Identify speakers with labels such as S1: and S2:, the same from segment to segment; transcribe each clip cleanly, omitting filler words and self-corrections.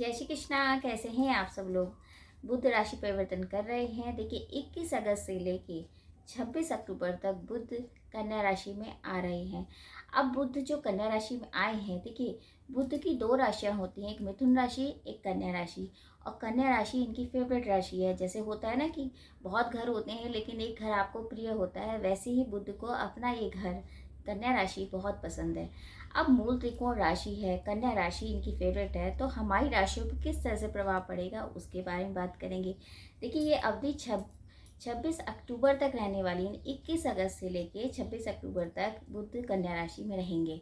S1: जय श्री कृष्णा। कैसे हैं आप सब लोग। बुध राशि परिवर्तन कर रहे हैं। देखिए 21 अगस्त से लेके 26 अक्टूबर तक बुध कन्या राशि में आ रहे हैं। अब बुध जो कन्या राशि में आए हैं, देखिए बुध की दो राशियां होती हैं, एक मिथुन राशि एक कन्या राशि। और कन्या राशि इनकी फेवरेट राशि है। जैसे होता है ना कि बहुत घर होते हैं लेकिन एक घर आपको प्रिय होता है, वैसे ही बुध को अपना ये घर कन्या राशि बहुत पसंद है। अब मूल त्रिकोण राशि है, कन्या राशि इनकी फेवरेट है, तो हमारी राशियों पर किस तरह से प्रभाव पड़ेगा उसके बारे में बात करेंगे। देखिए ये अवधि 26 अक्टूबर तक रहने वाली है। 21 अगस्त से लेके 26 अक्टूबर तक बुध कन्या राशि में रहेंगे।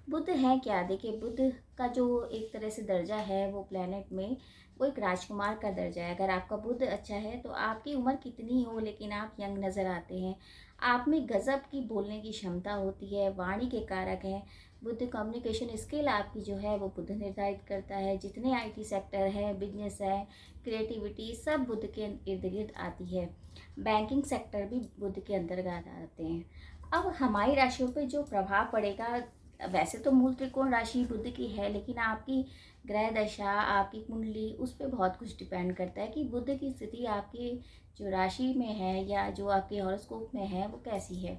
S1: बुध है क्या, देखिए बुध का जो एक तरह से दर्जा है वो प्लेनेट में वो एक राजकुमार का दर्जा है। अगर आपका बुध अच्छा है तो आपकी उम्र कितनी हो लेकिन आप यंग नज़र आते हैं। आप में गजब की बोलने की क्षमता होती है, वाणी के कारक हैं। बुध कम्युनिकेशन स्किल आपकी जो है वो बुध निर्धारित करता है। जितने आईटी सेक्टर है, बिजनेस है, क्रिएटिविटी, सब बुध के इर्द गिर्द आती है। बैंकिंग सेक्टर भी बुध के अंतर्गत आते हैं। अब हमारी राशियों पे जो प्रभाव पड़ेगा, वैसे तो मूल त्रिकोण राशि बुध की है लेकिन आपकी ग्रह दशा, आपकी कुंडली, उस पर बहुत कुछ डिपेंड करता है कि बुध की स्थिति आपकी जो राशि में है या जो आपके हॉरोस्कोप में है वो कैसी है।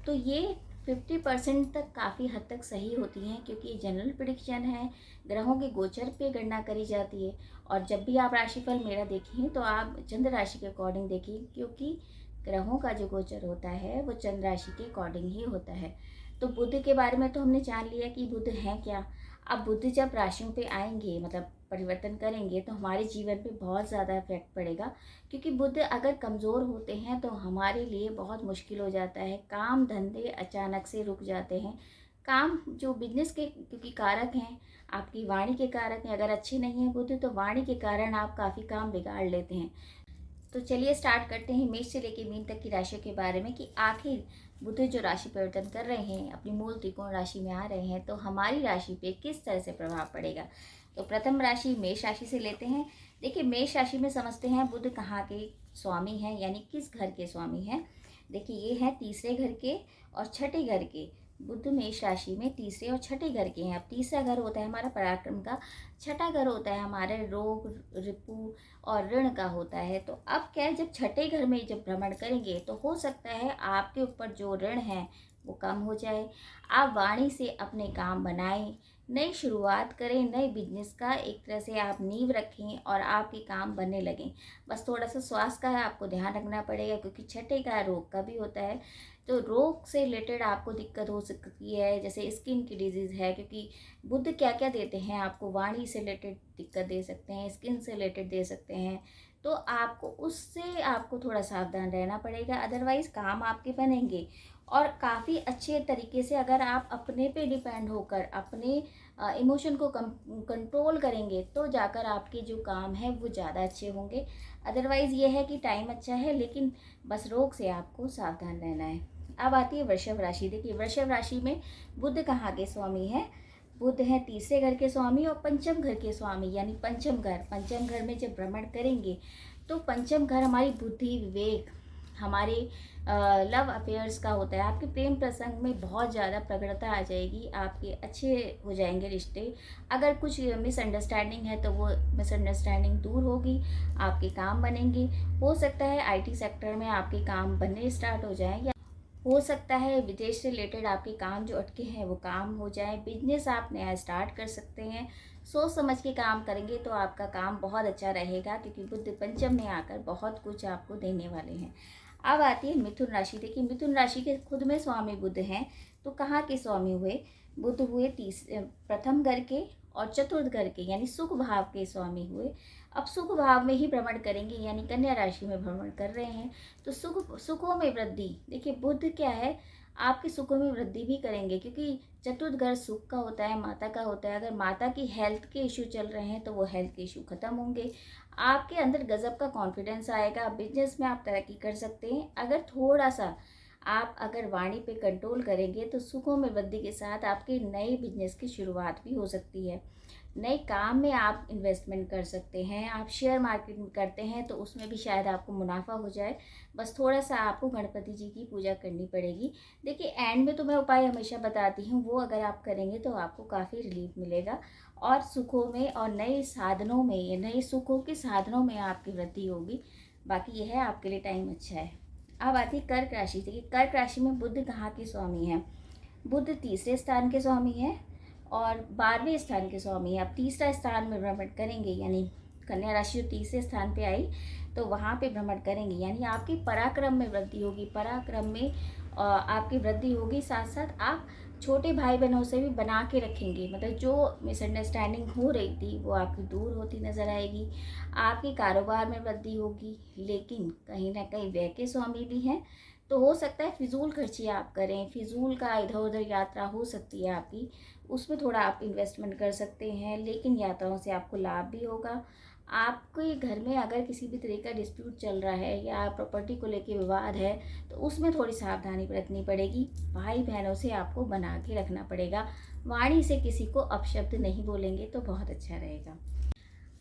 S1: तो ये 50% तक काफ़ी हद तक सही होती हैं, क्योंकि ये जनरल प्रिडिक्शन है, ग्रहों के गोचर पे गणना करी जाती है। और जब भी आप राशिफल मेरा देखें तो आप चंद्र राशि के अकॉर्डिंग देखिए, क्योंकि ग्रहों का जो गोचर होता है वो चंद्र राशि के अकॉर्डिंग ही होता है। तो बुध के बारे में तो हमने जान लिया कि बुध है क्या। अब बुध जब राशियों पे आएंगे, मतलब परिवर्तन करेंगे, तो हमारे जीवन पे बहुत ज़्यादा इफेक्ट पड़ेगा। क्योंकि बुध अगर कमज़ोर होते हैं तो हमारे लिए बहुत मुश्किल हो जाता है। काम धंधे अचानक से रुक जाते हैं। काम जो बिजनेस के, क्योंकि कारक हैं, आपकी वाणी के कारक हैं, अगर अच्छे नहीं हैं बुध तो वाणी के कारण आप काफ़ी काम बिगाड़ लेते हैं। तो चलिए स्टार्ट करते हैं मेष से लेकर मीन तक की राशियों के बारे में कि आखिर बुध जो राशि परिवर्तन कर रहे हैं, अपनी मूल त्रिकोण राशि में आ रहे हैं, तो हमारी राशि पे किस तरह से प्रभाव पड़ेगा। तो प्रथम राशि मेष राशि से लेते हैं। देखिए मेष राशि में समझते हैं बुध कहाँ के स्वामी हैं, यानी किस घर के स्वामी हैं। देखिए ये हैं तीसरे घर के और छठे घर के। बुध मेष राशि में तीसरे और छठे घर के हैं। अब तीसरा घर होता है हमारा पराक्रम का, छठा घर होता है हमारे रोग रिपु और ऋण का होता है। तो अब क्या है, जब छठे घर में जब भ्रमण करेंगे तो हो सकता है आपके ऊपर जो ऋण है वो कम हो जाए। आप वाणी से अपने काम बनाएं, नई शुरुआत करें, नए बिजनेस का एक तरह से आप नींव रखें और आपके काम बनने लगें। बस थोड़ा सा स्वास्थ्य का आपको ध्यान रखना पड़ेगा, क्योंकि छठे का रोग का भी होता है। तो रोग से रिलेटेड आपको दिक्कत हो सकती है, जैसे स्किन की डिजीज़ है, क्योंकि बुध क्या क्या देते हैं आपको, वाणी से रिलेटेड दिक्कत दे सकते हैं, स्किन से रिलेटेड दे सकते हैं। तो आपको उससे आपको थोड़ा सावधान रहना पड़ेगा, अदरवाइज़ काम आपके बनेंगे। और काफ़ी अच्छे तरीके से अगर आप अपने पे डिपेंड होकर अपने इमोशन को कंट्रोल करेंगे तो जाकर आपके जो काम हैं वो ज़्यादा अच्छे होंगे। अदरवाइज़ ये है कि टाइम अच्छा है लेकिन बस रोग से आपको सावधान रहना है। अब आती है वृषभ राशि। देखिए वृषभ राशि में बुध कहाँ के स्वामी हैं, बुध हैं तीसरे घर के स्वामी और पंचम घर के स्वामी, यानी पंचम घर में जब भ्रमण करेंगे तो पंचम घर हमारी बुद्धि, विवेक, हमारे लव अफेयर्स का होता है। आपके प्रेम प्रसंग में बहुत ज़्यादा प्रगढ़ता आ जाएगी, आपके अच्छे हो जाएंगे रिश्ते। अगर कुछ मिसअंडरस्टैंडिंग है तो वो मिसअंडरस्टैंडिंग दूर होगी, आपके काम बनेंगे। हो सकता है आईटी सेक्टर में आपके काम बनने स्टार्ट हो जाएं, या हो सकता है विदेश से रिलेटेड आपके काम जो अटके हैं वो काम हो जाए। बिजनेस आप नया स्टार्ट कर सकते हैं। सोच समझ के काम करेंगे तो आपका काम बहुत अच्छा रहेगा, क्योंकि बुध पंचम में आकर बहुत कुछ आपको देने वाले हैं। अब आती है मिथुन राशि। देखिए मिथुन राशि के खुद में स्वामी बुध हैं, तो कहाँ के स्वामी हुए, बुध हुए प्रथम घर के और चतुर्थ घर के, यानी सुख भाव के स्वामी हुए। अब सुख भाव में ही भ्रमण करेंगे, यानी कन्या राशि में भ्रमण कर रहे हैं, तो सुखों में वृद्धि। देखिए बुध क्या है, आपके सुखों में वृद्धि भी करेंगे, क्योंकि चतुर्थ घर सुख का होता है, माता का होता है। अगर माता की हेल्थ के इशू चल रहे हैं तो वो हेल्थ के इशू खत्म होंगे। आपके अंदर गजब का कॉन्फिडेंस आएगा, बिजनेस में आप तरक्की कर सकते हैं। अगर थोड़ा सा आप अगर वाणी पे कंट्रोल करेंगे तो सुखों में वृद्धि के साथ आपके नए बिजनेस की शुरुआत भी हो सकती है। नए काम में आप इन्वेस्टमेंट कर सकते हैं। आप शेयर मार्केट में करते हैं तो उसमें भी शायद आपको मुनाफा हो जाए। बस थोड़ा सा आपको गणपति जी की पूजा करनी पड़ेगी। देखिए एंड में तो मैं उपाय हमेशा बताती हूँ, वो अगर आप करेंगे तो आपको काफ़ी रिलीफ मिलेगा। और सुखों में और नए साधनों में, या नए सुखों के साधनों में आपकी वृद्धि होगी। बाकी यह है आपके लिए टाइम अच्छा है। अब आती है कर्क राशि। देखिए कर्क राशि में बुध कहाँ के स्वामी हैं? बुध तीसरे स्थान के स्वामी हैं और 12वें स्थान के स्वामी हैं। अब तीसरा स्थान में भ्रमण करेंगे, यानी कन्या राशि जो तीसरे स्थान पे आई तो वहाँ पे भ्रमण करेंगे, यानी आपकी पराक्रम में वृद्धि होगी। पराक्रम में आपकी वृद्धि होगी, साथ साथ आप छोटे भाई बहनों से भी बना के रखेंगे। मतलब जो मिसअंडरस्टैंडिंग हो रही थी वो आपकी दूर होती नजर आएगी। आपके कारोबार में वृद्धि होगी, लेकिन कहीं ना कहीं व्यय के स्वामी भी हैं, तो हो सकता है फिजूल खर्ची आप करें, फिजूल का इधर उधर यात्रा हो सकती है आपकी, उसमें थोड़ा आप इन्वेस्टमेंट कर सकते हैं, लेकिन यात्राओं से आपको लाभ भी होगा। आपके घर में अगर किसी भी तरह का डिस्प्यूट चल रहा है या प्रॉपर्टी को लेके विवाद है तो उसमें थोड़ी सावधानी बरतनी पड़ेगी। भाई बहनों से आपको बना के रखना पड़ेगा। वाणी से किसी को अपशब्द नहीं बोलेंगे तो बहुत अच्छा रहेगा।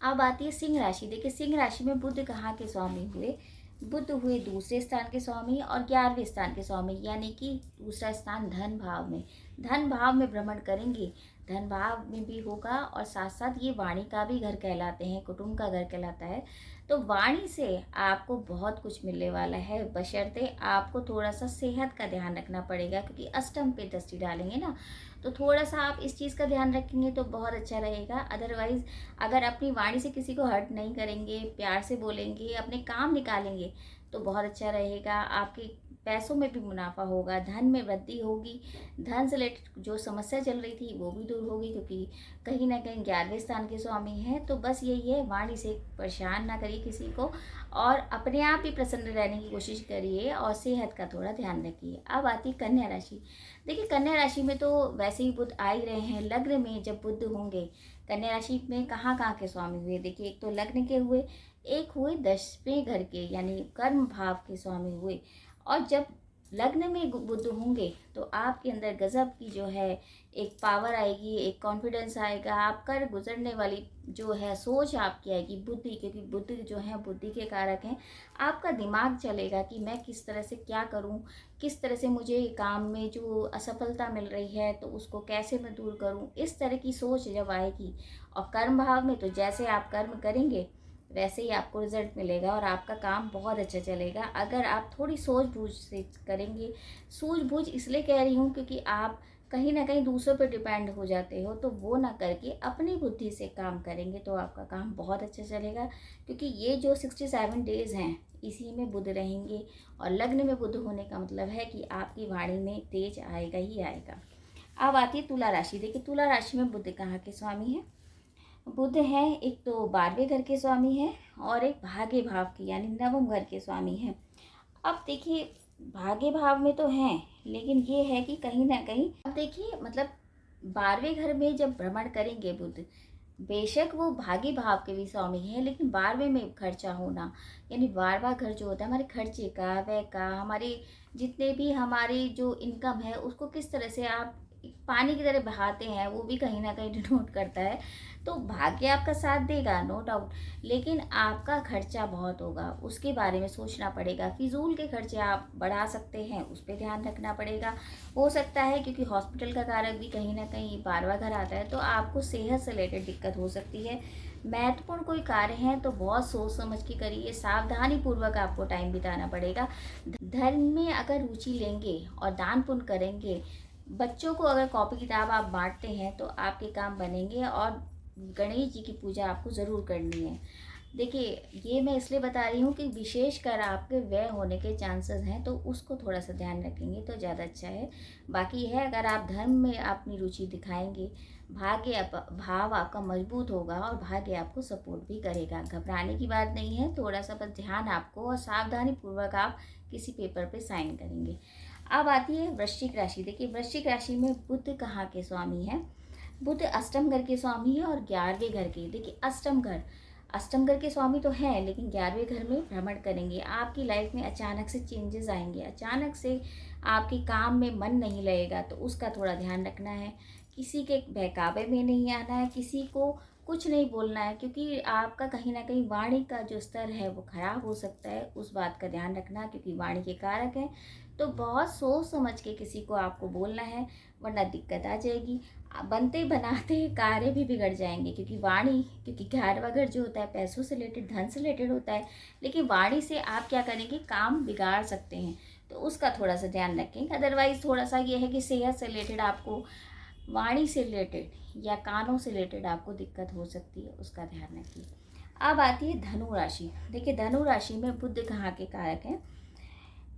S1: अब आती है सिंह राशि। देखिए सिंह राशि में बुध कहाँ के स्वामी हुए? बुध हुए दूसरे स्थान के स्वामी और 11वें स्थान के स्वामी, यानी कि दूसरा स्थान धन भाव में। धन भाव में भ्रमण करेंगे, धन भाव में भी होगा और साथ साथ ये वाणी का भी घर कहलाते हैं, कुटुंब का घर कहलाता है। तो वाणी से आपको बहुत कुछ मिलने वाला है, बशर्ते आपको थोड़ा सा सेहत का ध्यान रखना पड़ेगा, क्योंकि अष्टम पे दृष्टि डालेंगे ना, तो थोड़ा सा आप इस चीज़ का ध्यान रखेंगे तो बहुत अच्छा रहेगा। अदरवाइज अगर अपनी वाणी से किसी को हर्ट नहीं करेंगे, प्यार से बोलेंगे, अपने काम निकालेंगे तो बहुत अच्छा रहेगा। आपके पैसों में भी मुनाफा होगा, धन में वृद्धि होगी, धन से रिलेटेड जो समस्या चल रही थी वो भी दूर होगी, क्योंकि कहीं ना कहीं 11वें स्थान के स्वामी हैं। तो बस यही है, वाणी से परेशान ना करिए किसी को और अपने आप भी प्रसन्न रहने की कोशिश करिए और सेहत का थोड़ा ध्यान रखिए। अब आती कन्या राशि। देखिए कन्या राशि में तो वैसे ही बुध आ ही रहे हैं। लग्न में जब बुध होंगे, कन्या राशि में कहाँ कहाँ के स्वामी हुए? देखिए एक तो लग्न के हुए, एक हुए 10वें घर के यानी कर्म भाव के स्वामी हुए। और जब लग्न में बुध होंगे तो आपके अंदर गजब की जो है एक पावर आएगी, एक कॉन्फिडेंस आएगा, आप कर गुजरने वाली जो है सोच आपकी आएगी, बुद्धि, क्योंकि बुद्ध जो है बुद्धि के कारक हैं। आपका दिमाग चलेगा कि मैं किस तरह से क्या करूं, किस तरह से मुझे काम में जो असफलता मिल रही है तो उसको कैसे मैं दूर करूं, इस तरह की सोच जब आएगी। और कर्म भाव में तो जैसे आप कर्म करेंगे वैसे ही आपको रिजल्ट मिलेगा और आपका काम बहुत अच्छा चलेगा, अगर आप थोड़ी सूझबूझ से करेंगे। सूझबूझ इसलिए कह रही हूँ क्योंकि आप कहीं ना कहीं दूसरों पर डिपेंड हो जाते हो, तो वो ना करके अपनी बुद्धि से काम करेंगे तो आपका काम बहुत अच्छा चलेगा। क्योंकि ये जो 67 डेज़ हैं इसी में बुध रहेंगे, और लग्न में बुध होने का मतलब है कि आपकी वाणी में तेज आएगा ही आएगा। अब आती है तुला राशि। देखिए तुला राशि में बुध कहाँ के स्वामी हैं? बुध हैं एक तो 12वें घर के स्वामी हैं और एक भाग्य भाव के यानी नवम घर के स्वामी हैं। अब देखिए भाग्य भाव में तो हैं, लेकिन ये है कि कहीं ना कहीं अब देखिए मतलब 12वें घर में जब भ्रमण करेंगे बुध, बेशक वो भाग्य भाव के भी स्वामी हैं, लेकिन 12वें में खर्चा होना, यानी 12वां घर जो होता है हमारे खर्चे का, व्यय का, हमारे जितने भी हमारी जो इनकम है उसको किस तरह से आप पानी की तरह बहाते हैं वो भी कहीं ना कहीं डिनोट करता है। तो भाग्य आपका साथ देगा नो डाउट, लेकिन आपका खर्चा बहुत होगा, उसके बारे में सोचना पड़ेगा। फिजूल के खर्चे आप बढ़ा सकते हैं, उस पर ध्यान रखना पड़ेगा। हो सकता है क्योंकि हॉस्पिटल का कारक भी कहीं ना कहीं 12वां घर आता है, तो आपको सेहत से रिलेटेड दिक्कत हो सकती है। महत्वपूर्ण कोई कार्य है तो बहुत सोच समझ के करिए, सावधानी पूर्वक आपको टाइम बिताना पड़ेगा। धर्म में अगर रुचि लेंगे और दान पुण्य करेंगे, बच्चों को अगर कॉपी किताब आप बांटते हैं तो आपके काम बनेंगे। और गणेश जी की पूजा आपको ज़रूर करनी है। देखिए ये मैं इसलिए बता रही हूँ कि विशेषकर आपके व्यय होने के चांसेस हैं, तो उसको थोड़ा सा ध्यान रखेंगे तो ज़्यादा अच्छा है। बाकी है अगर आप धर्म में अपनी रुचि दिखाएंगे, भाव आपका मजबूत होगा और भाग्य आपको सपोर्ट भी करेगा। घबराने की बात नहीं है, थोड़ा सा बस ध्यान आपको और सावधानी पूर्वक आप किसी पेपर पे साइन करेंगे। अब आती है वृश्चिक राशि। देखिए वृश्चिक राशि में बुध कहाँ के स्वामी हैं? बुध अष्टम घर के स्वामी है और 11वें घर के। देखिए अष्टम घर के स्वामी तो हैं, लेकिन 11वें घर में भ्रमण करेंगे। आपकी लाइफ में अचानक से चेंजेस आएंगे, अचानक से आपके काम में मन नहीं लगेगा, तो उसका थोड़ा ध्यान रखना है। किसी के बहकावे में नहीं आना है, किसी को कुछ नहीं बोलना है, क्योंकि आपका कहीं ना कहीं वाणी का जो स्तर है वो खराब हो सकता है, उस बात का ध्यान रखना, क्योंकि वाणी के कारक हैं। तो बहुत सोच समझ के किसी को आपको बोलना है, वरना दिक्कत आ जाएगी। बनते बनाते कार्य भी बिगड़ जाएंगे, क्योंकि वाणी, क्योंकि 11वां घर जो होता है पैसों से रिलेटेड, धन से रिलेटेड होता है, लेकिन वाणी से आप क्या करेंगे, काम बिगाड़ सकते हैं। तो उसका थोड़ा सा ध्यान रखें। अदरवाइज थोड़ा सा ये है कि सेहत से रिलेटेड आपको, वाणी से रिलेटेड या कानों से रिलेटेड आपको दिक्कत हो सकती है, उसका ध्यान रखिए। अब आती है धनु राशि। देखिए धनु राशि में बुध कहाँ के कारक हैं?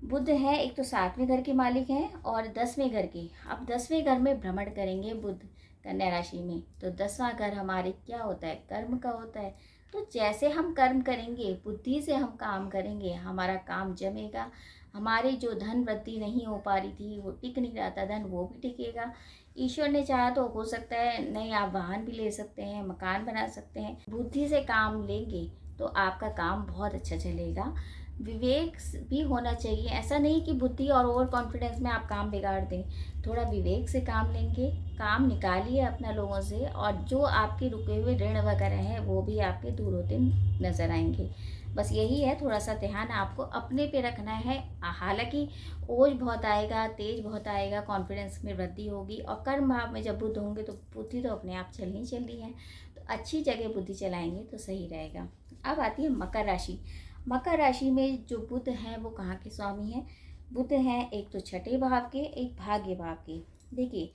S1: बुध है एक तो 7वें घर के मालिक हैं और 10वें घर के। अब 10वें घर में भ्रमण करेंगे बुध कन्या राशि में, तो 10वां घर हमारे क्या होता है, कर्म का होता है। तो जैसे हम कर्म करेंगे, बुद्धि से हम काम करेंगे, हमारा काम जमेगा। हमारी जो धन वृद्धि नहीं हो पा रही थी, वो टिक नहीं रहा था धन, वो भी टिकेगा। ईश्वर ने चाहा तो हो सकता है नहीं, आप वाहन भी ले सकते हैं, मकान बना सकते हैं। बुद्धि से काम लेंगे तो आपका काम बहुत अच्छा चलेगा। विवेक भी होना चाहिए, ऐसा नहीं कि बुद्धि और ओवर कॉन्फिडेंस में आप काम बिगाड़ दें। थोड़ा विवेक से काम लेंगे, काम निकालिए अपना लोगों से, और जो आपके रुके हुए ऋण वगैरह हैं वो भी आपके दूर होते नजर आएंगे। बस यही है, थोड़ा सा ध्यान आपको अपने पे रखना है। हालांकि ओज बहुत आएगा, तेज बहुत आएगा, कॉन्फिडेंस में वृद्धि होगी, और कर्म भाव में जब बुद्ध होंगे तो बुद्धि तो अपने आप चलनी चलनी है। तो अच्छी जगह बुद्धि चलाएंगे तो सही रहेगा। अब आती है मकर राशि। मकर राशि में जो बुध हैं वो कहाँ के स्वामी हैं? बुध हैं एक तो छठे भाव के, एक भाग्य भाव के। देखिए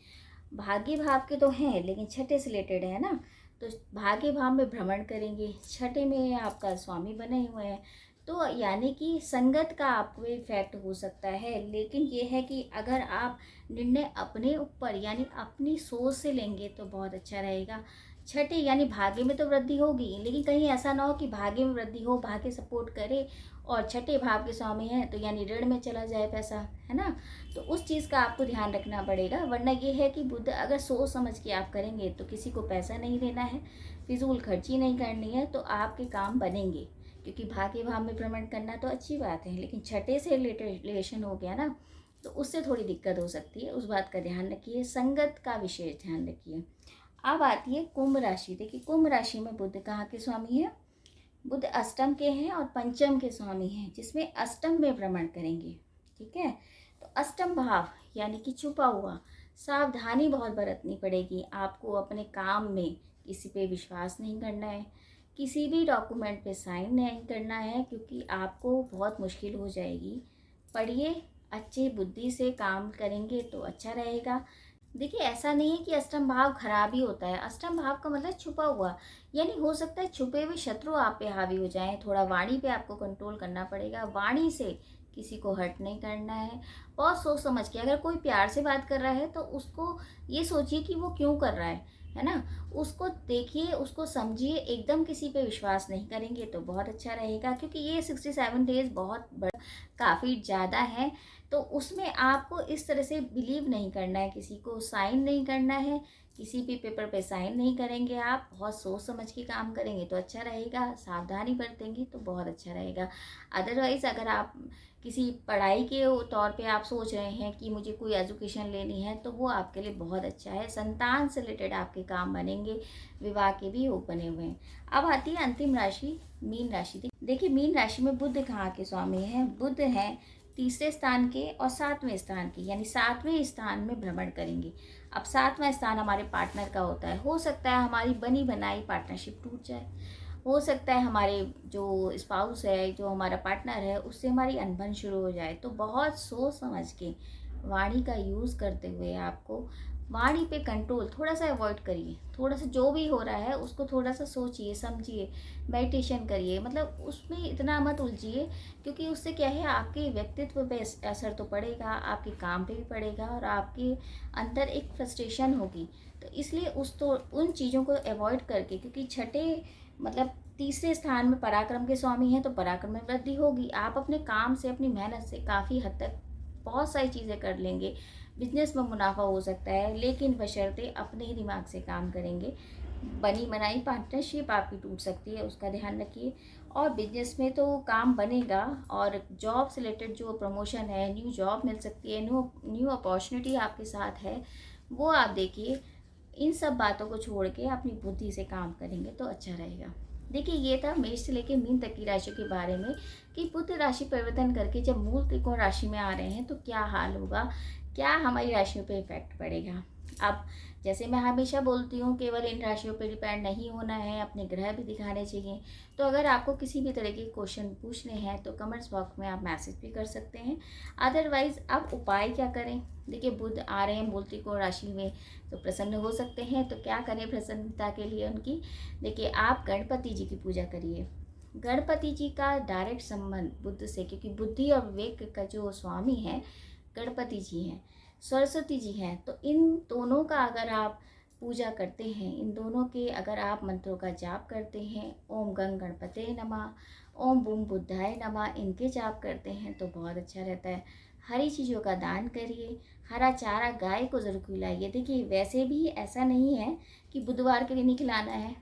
S1: भाग्य भाव के तो हैं लेकिन छठे से रिलेटेड है ना, तो भाग्य भाव में भ्रमण करेंगे, छठे में आपका स्वामी बने हुए हैं। तो यानी कि संगत का आपको इफेक्ट हो सकता है, लेकिन ये है कि अगर आप निर्णय अपने ऊपर यानी अपनी सोच से लेंगे तो बहुत अच्छा रहेगा। छठे यानी भाग्य में तो वृद्धि होगी, लेकिन कहीं ऐसा ना हो कि भाग्य में वृद्धि हो, भाग्य सपोर्ट करे और छठे भाव के स्वामी हैं तो यानी ऋण में चला जाए पैसा, है ना। तो उस चीज़ का आपको ध्यान रखना पड़ेगा, वरना ये है कि बुध अगर सोच समझ के आप करेंगे तो किसी को पैसा नहीं देना है, फिजूल खर्ची नहीं करनी है, तो आपके काम बनेंगे। क्योंकि भाग्य भाव में भ्रमण करना तो अच्छी बात है, लेकिन छठे से रिलेशन हो गया ना, तो उससे थोड़ी दिक्कत हो सकती है, उस बात का ध्यान रखिए। संगत का विशेष ध्यान रखिए। अब आती है कुंभ राशि। देखिए कुंभ राशि में बुध कहाँ के स्वामी है? बुध अष्टम के हैं और पंचम के स्वामी हैं, जिसमें अष्टम में भ्रमण करेंगे। ठीक है, तो अष्टम भाव यानी कि छुपा हुआ, सावधानी बहुत बरतनी पड़ेगी आपको अपने काम में। किसी पे विश्वास नहीं करना है, किसी भी डॉक्यूमेंट पे साइन नहीं करना है, क्योंकि आपको बहुत मुश्किल हो जाएगी। पढ़िए, अच्छी बुद्धि से काम करेंगे तो अच्छा रहेगा। देखिए ऐसा नहीं है कि अष्टम भाव खराब ही होता है, अष्टम भाव का मतलब छुपा हुआ, यानी हो सकता है छुपे हुए शत्रु आप पे हावी हो जाएं। थोड़ा वाणी पे आपको कंट्रोल करना पड़ेगा, वाणी से किसी को हर्ट नहीं करना है। बहुत सोच समझ के, अगर कोई प्यार से बात कर रहा है तो उसको ये सोचिए कि वो क्यों कर रहा है ना, उसको देखिए, उसको समझिए। एकदम किसी पे विश्वास नहीं करेंगे तो बहुत अच्छा रहेगा, क्योंकि ये 67 डेज बहुत काफ़ी ज़्यादा है। तो उसमें आपको इस तरह से बिलीव नहीं करना है, किसी को साइन नहीं करना है, किसी भी पेपर पे साइन नहीं करेंगे। आप बहुत सोच समझ के काम करेंगे तो अच्छा रहेगा, सावधानी बरतेंगे तो बहुत अच्छा रहेगा। अदरवाइज़ अगर आप किसी पढ़ाई के तौर पे आप सोच रहे हैं कि मुझे कोई एजुकेशन लेनी है, तो वो आपके लिए बहुत अच्छा है। संतान से रिलेटेड आपके काम बनेंगे, विवाह के भी हो बने हुए हैं। अब आती है अंतिम राशि, मीन राशि। देखिए मीन राशि में बुध कहाँ के स्वामी हैं? बुध हैं तीसरे स्थान के और 7वें स्थान के, यानी 7वें स्थान में भ्रमण करेंगे। अब 7वां स्थान हमारे पार्टनर का होता है, हो सकता है हमारी बनी बनाई पार्टनरशिप टूट जाए, हो सकता है हमारे जो स्पाउस है, जो हमारा पार्टनर है, उससे हमारी अनबन शुरू हो जाए। तो बहुत सोच समझ के वाणी का यूज़ करते हुए आपको वाणी पे कंट्रोल थोड़ा सा अवॉइड करिए। थोड़ा सा जो भी हो रहा है उसको थोड़ा सा सोचिए, समझिए, मेडिटेशन करिए, मतलब उसमें इतना मत उलझिए, क्योंकि उससे क्या है आपके व्यक्तित्व पे असर तो पड़ेगा, आपके काम पे भी पड़ेगा, और आपके अंदर एक फ्रस्ट्रेशन होगी। तो इसलिए उन चीज़ों को अवॉइड करके, क्योंकि छठे मतलब तीसरे स्थान में पराक्रम के स्वामी हैं, तो पराक्रम में वृद्धि होगी। आप अपने काम से, अपनी मेहनत से काफ़ी हद तक बहुत सारी चीज़ें कर लेंगे, बिजनेस में मुनाफा हो सकता है, लेकिन बशर्ते अपने ही दिमाग से काम करेंगे। बनी बनाई पार्टनरशिप आपकी टूट सकती है, उसका ध्यान रखिए। और बिजनेस में तो काम बनेगा, और जॉब से रिलेटेड जो प्रमोशन है, न्यू जॉब मिल सकती है, न्यू अपॉर्चुनिटी आपके साथ है, वो आप देखिए। इन सब बातों को छोड़ के अपनी बुद्धि से काम करेंगे तो अच्छा रहेगा। देखिए ये था मेष से लेकर मीन तक की राशि के बारे में, कि बुध राशि परिवर्तन करके जब मूल त्रिकोण राशि में आ रहे हैं तो क्या हाल होगा, क्या हमारी राशियों पे इफेक्ट पड़ेगा। अब जैसे मैं हमेशा बोलती हूँ, केवल इन राशियों पर डिपेंड नहीं होना है, अपने ग्रह भी दिखाने चाहिए। तो अगर आपको किसी भी तरह के क्वेश्चन पूछने हैं तो कमेंट्स बॉक्स में आप मैसेज भी कर सकते हैं। अदरवाइज़ आप उपाय क्या करें? देखिए, बुध आ रहे हैं मूर्तिकोण राशि में, तो प्रसन्न हो सकते हैं। तो क्या करें प्रसन्नता के लिए उनकी? देखिए, आप गणपति जी की पूजा करिए। गणपति जी का डायरेक्ट संबंध बुद्ध से, क्योंकि बुद्धि और विवेक का जो स्वामी है गणपति जी हैं, सरस्वती जी हैं। तो इन दोनों का अगर आप पूजा करते हैं, इन दोनों के अगर आप मंत्रों का जाप करते हैं, ओम गंग गणपते नमः, ओम बूम बुद्धाय नमः, इनके जाप करते हैं तो बहुत अच्छा रहता है। हरी चीज़ों का दान करिए, हरा चारा गाय को ज़रूर खिलाइए। देखिए, वैसे भी ऐसा नहीं है कि बुधवार के दिन ही खिलाना है।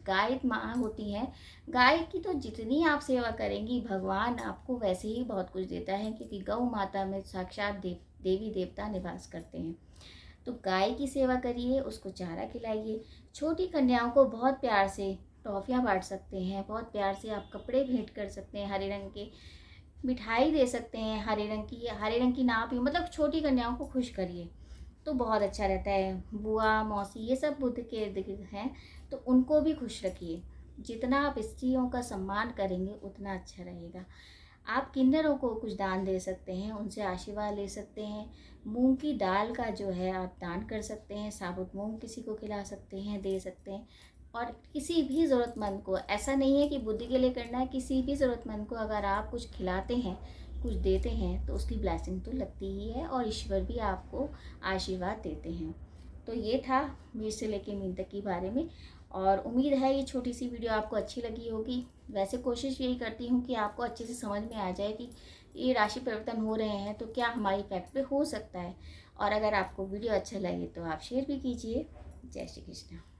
S1: गाय माँ होती है, गाय की तो जितनी आप सेवा करेंगी भगवान आपको वैसे ही बहुत कुछ देता है, क्योंकि गौ माता में साक्षात देवी देवता निवास करते हैं। तो गाय की सेवा करिए, उसको चारा खिलाइए। छोटी कन्याओं को बहुत प्यार से टॉफ़ियाँ बांट सकते हैं, बहुत प्यार से आप कपड़े भेंट कर सकते हैं, हरे रंग के मिठाई दे सकते हैं, हरे रंग की नाप ही, मतलब छोटी कन्याओं को खुश करिए तो बहुत अच्छा रहता है। बुआ मौसी ये सब बुद्ध के इर्द-गिर्द हैं, तो उनको भी खुश रखिए। जितना आप स्त्रियों का सम्मान करेंगे उतना अच्छा रहेगा। आप किन्नरों को कुछ दान दे सकते हैं, उनसे आशीर्वाद ले सकते हैं। मूंग की दाल का जो है आप दान कर सकते हैं, साबुत मूंग किसी को खिला सकते हैं, दे सकते हैं। और किसी भी ज़रूरतमंद को, ऐसा नहीं है कि बुद्धि के लिए करना है, किसी भी ज़रूरतमंद को अगर आप कुछ खिलाते हैं, कुछ देते हैं तो उसकी ब्लेसिंग तो लगती ही है और ईश्वर भी आपको आशीर्वाद देते हैं। तो ये था मेष से लेके मीन तक के बारे में, और उम्मीद है ये छोटी सी वीडियो आपको अच्छी लगी होगी। वैसे कोशिश यही करती हूँ कि आपको अच्छे से समझ में आ जाए कि ये राशि परिवर्तन हो रहे हैं तो क्या हमारी इफेक्ट पे हो सकता है। और अगर आपको वीडियो अच्छा लगे तो आप शेयर भी कीजिए। जय श्री कृष्ण।